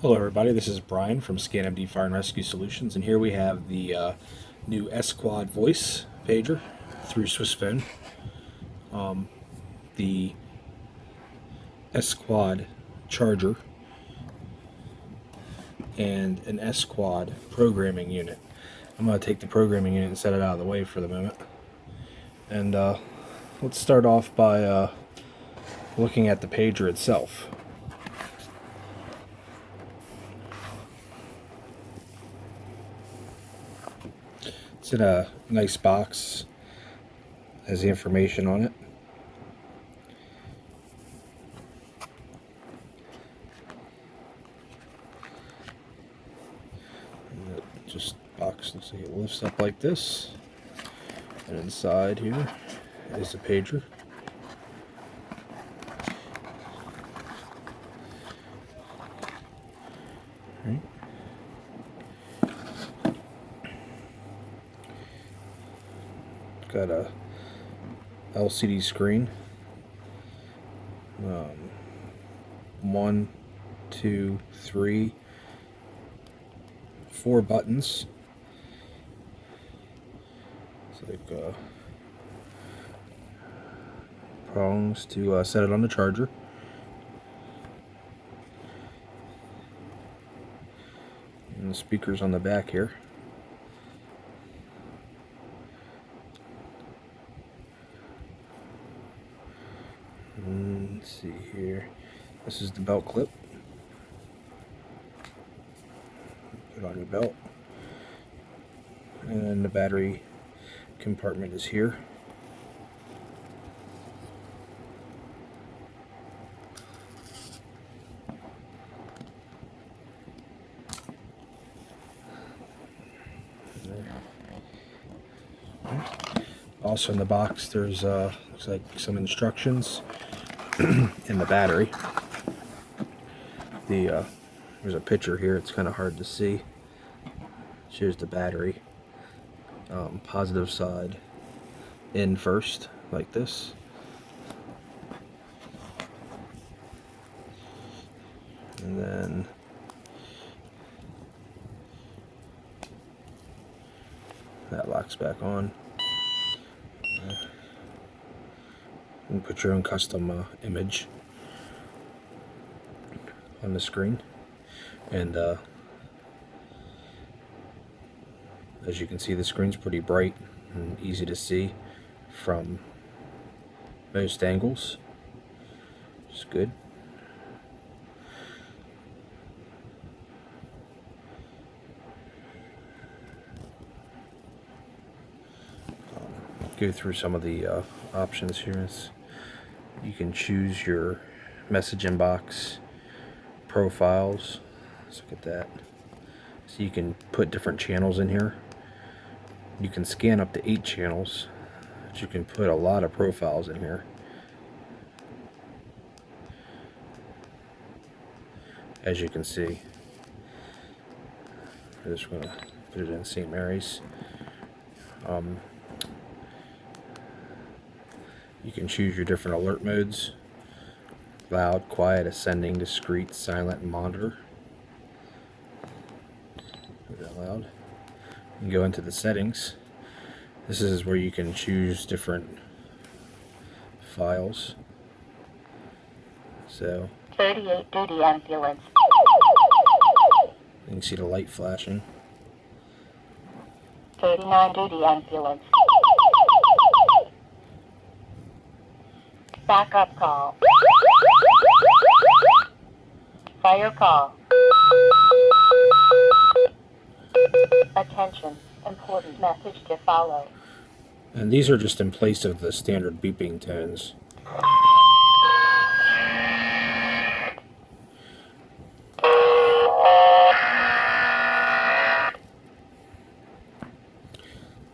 Hello everybody, this is Brian from ScanMD Fire and Rescue Solutions, and here we have the new S.QUAD voice pager through Swissphone. The S.QUAD charger and an S.QUAD programming unit. I'm going to take the programming unit and set it out of the way for the moment. And let's start off by looking at the pager itself. It's in a nice box, has the information on it. And just box looks like it lifts up like this, and inside here is the pager. Right. Got a LCD screen. 1, 2, 3, 4 buttons. It's like prongs to set it on the charger. And the speakers on the back here. Let's see here. This is the belt clip. Put on your belt. And then the battery compartment is here. Also in the box there's looks like some instructions in the battery. There's a picture here, it's kind of hard to see. Here's the battery. Positive side in first, like this. And then that locks back on. And put your own custom image on the screen. And as you can see, the screen's pretty bright and easy to see from most angles. It's good. Go through some of the options here. You can choose your message inbox profiles. Let's look at that. So you can put different channels in here. You can scan up to 8 channels, but you can put a lot of profiles in here. As you can see, I'm just going to put it in St. Mary's. You can choose your different alert modes: loud, quiet, ascending, discreet, silent, and monitor. Put that loud. You can go into the settings. This is where you can choose different files. So 38 duty ambulance. You can see the light flashing. 39 duty ambulance. Backup call. Fire call. Attention, important message to follow. And these are just in place of the standard beeping tones.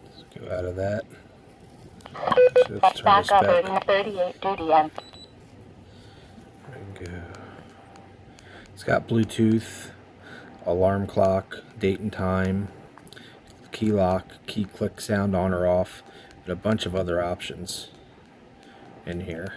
Let's go out of that. So let's turn this back. 38 duty ambulance. There we go. It's got Bluetooth, alarm clock, date and time, key lock, key click sound on or off, and a bunch of other options in here.